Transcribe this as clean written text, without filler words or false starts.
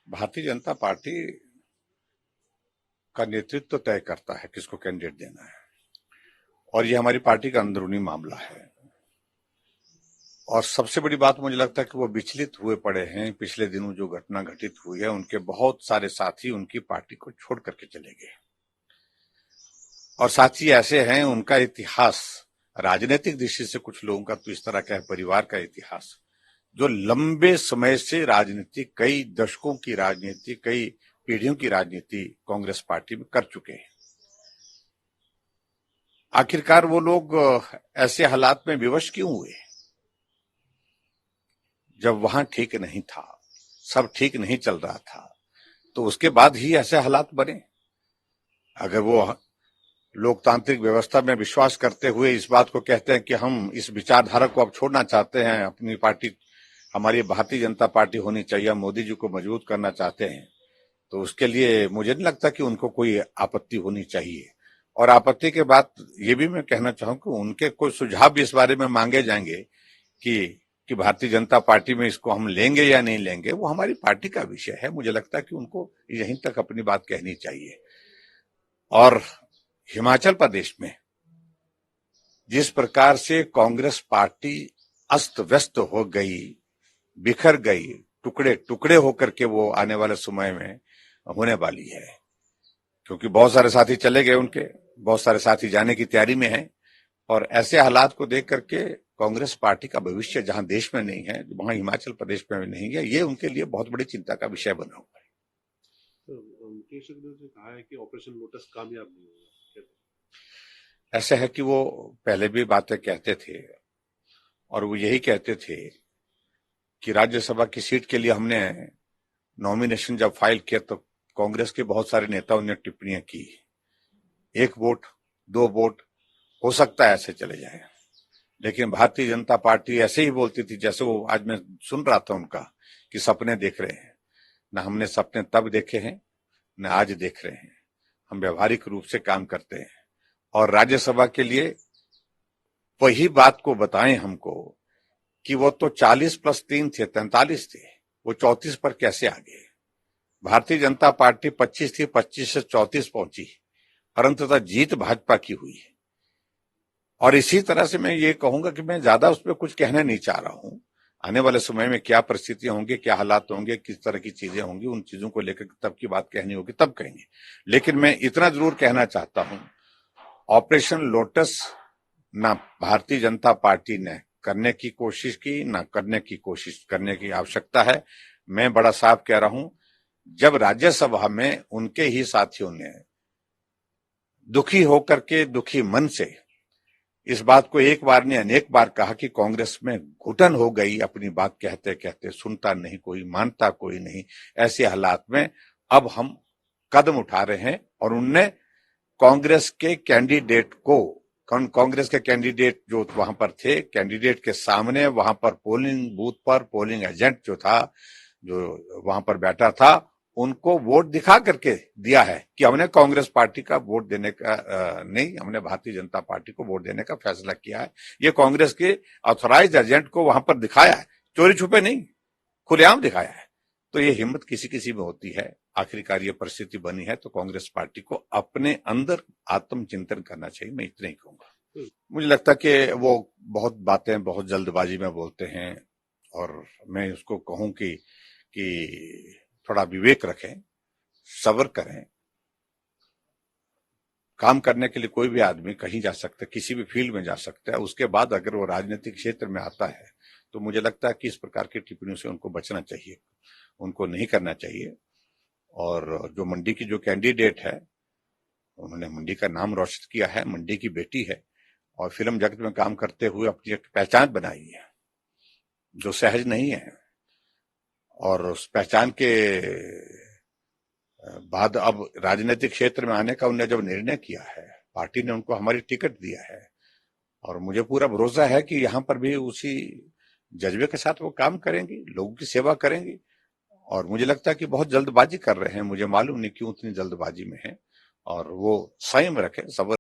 Bharatiya Janata party का नेतृत्व तय करता है किसको कैंडिडेट देना है, और ये हमारी पार्टी का अंदरूनी मामला है। और सबसे बड़ी बात मुझे लगता है कि वो विचलित हुए पड़े हैं। पिछले दिनों जो घटना घटित हुई है, उनके बहुत सारे साथी उनकी पार्टी को छोड़ करके चले गए, और साथी ऐसे हैं, उनका इतिहास राजनीतिक दृष्टि से कुछ लोगों का तो इस तरह का है, परिवार का इतिहास, जो लंबे समय से राजनीति, कई दशकों की राजनीति, कई पीढ़ियों की राजनीति कांग्रेस पार्टी में कर चुके हैं। आखिरकार वो लोग ऐसे हालात में विवश क्यों हुए जब वहां ठीक नहीं था, सब ठीक नहीं चल रहा था, तो उसके बाद ही ऐसे हालात बने। अगर वो लोकतांत्रिक व्यवस्था में विश्वास करते हुए इस बात को कहते हैं कि हम इस विचारधारा को अब छोड़ना चाहते हैं, अपनी पार्टी हमारी भारतीय जनता पार्टी होनी चाहिए, मोदी जी को मजबूत करना चाहते हैं, तो उसके लिए मुझे नहीं लगता कि उनको कोई आपत्ति होनी चाहिए। और आपत्ति के बाद ये भी मैं कहना चाहूं कि उनके कोई सुझाव भी इस बारे में मांगे जाएंगे कि भारतीय जनता पार्टी में इसको हम लेंगे या नहीं लेंगे, वो हमारी पार्टी का विषय है। मुझे लगता है कि उनको यहीं तक अपनी बात कहनी चाहिए। और हिमाचल प्रदेश में जिस प्रकार से कांग्रेस पार्टी अस्त व्यस्त हो गई, बिखर गई, टुकड़े टुकड़े होकर के वो आने वाले समय में होने वाली है, क्योंकि बहुत सारे साथी चले गए उनके, बहुत सारे साथी जाने की तैयारी में हैं, और ऐसे हालात को देख करके कांग्रेस पार्टी का भविष्य जहां देश में नहीं है, वहां हिमाचल प्रदेश में भी नहीं है, ये उनके लिए बहुत बड़ी चिंता का विषय बना हुआ है। तो मुकेश ने कहा है कि ऑपरेशन लोटस कामयाब नहीं होगा। ऐसा है कि वो पहले भी बातें कहते थे, और वो यही कहते थे कि राज्यसभा की सीट के लिए हमने नॉमिनेशन जब फाइल किया तो कांग्रेस के बहुत सारे नेताओं ने टिप्पणियां की, 1 वोट 2 वोट हो सकता है ऐसे चले जाए, लेकिन भारतीय जनता पार्टी ऐसे ही बोलती थी जैसे वो, आज मैं सुन रहा था उनका कि सपने देख रहे हैं। न हमने सपने तब देखे हैं न आज देख रहे हैं, हम व्यवहारिक रूप से काम करते हैं। और राज्यसभा के लिए वही बात को बताएं हमको कि वो तो 40+3 थे, 43 थे, वो 34 पर कैसे आ गए। भारतीय जनता पार्टी 25 थी, 25 से 34 पहुंची, परंतु जीत भाजपा की हुई है। और इसी तरह से मैं ये कहूंगा कि मैं ज्यादा उसमें कुछ कहना नहीं चाह रहा हूं। आने वाले समय में क्या परिस्थितियां होंगी, क्या हालात होंगे, किस तरह की चीजें होंगी, उन चीजों को लेकर तब की बात कहनी होगी तब कहेंगे। लेकिन मैं इतना जरूर कहना चाहता हूं, ऑपरेशन लोटस ना भारतीय जनता पार्टी ने करने की कोशिश की, ना करने की कोशिश करने की आवश्यकता है। मैं बड़ा साफ कह रहा हूं, जब राज्यसभा में उनके ही साथियों ने दुखी होकर के, दुखी मन से इस बात को एक बार ने अनेक बार कहा कि कांग्रेस में घुटन हो गई, अपनी बात कहते कहते सुनता नहीं कोई, मानता कोई नहीं, ऐसे हालात में अब हम कदम उठा रहे हैं। और उनने कांग्रेस के कैंडिडेट को, कांग्रेस के कैंडिडेट जो वहां पर थे, कैंडिडेट के सामने वहां पर पोलिंग बूथ पर पोलिंग एजेंट जो था, जो वहां पर बैठा था, उनको वोट दिखा करके दिया है कि हमने कांग्रेस पार्टी का वोट देने का नहीं, हमने भारतीय जनता पार्टी को वोट देने का फैसला किया है। ये कांग्रेस के ऑथोराइज्ड एजेंट को वहां पर दिखाया है, चोरी छुपे नहीं, खुलेआम दिखाया है। तो ये हिम्मत किसी किसी में होती है। आखिरकार ये परिस्थिति बनी है तो कांग्रेस पार्टी को अपने अंदर आत्मचिंतन करना चाहिए, मैं इतना ही कहूंगा। मुझे लगता है कि वो बहुत बातें बहुत जल्दबाजी में बोलते हैं, और मैं उसको कहूं कि थोड़ा विवेक रखें, सब्र करें। काम करने के लिए कोई भी आदमी कहीं जा सकता है, किसी भी फील्ड में जा सकता है, उसके बाद अगर वो राजनीतिक क्षेत्र में आता है तो मुझे लगता है कि इस प्रकार की टिप्पणियों से उनको बचना चाहिए, उनको नहीं करना चाहिए। और जो मंडी की जो कैंडिडेट है, उन्होंने मंडी का नाम रोशन किया है, मंडी की बेटी है, और फिल्म जगत में काम करते हुए अपनी एक पहचान बनाई है जो सहज नहीं है। और उस पहचान के बाद अब राजनीतिक क्षेत्र में आने का उन्होंने जब निर्णय किया है, पार्टी ने उनको हमारी टिकट दिया है, और मुझे पूरा भरोसा है कि यहाँ पर भी उसी जज्बे के साथ वो काम करेंगी, लोगों की सेवा करेंगी। और मुझे लगता है कि बहुत जल्दबाजी कर रहे हैं, मुझे मालूम नहीं क्यों इतनी जल्दबाजी में है, और वो संयम रखें, सब्र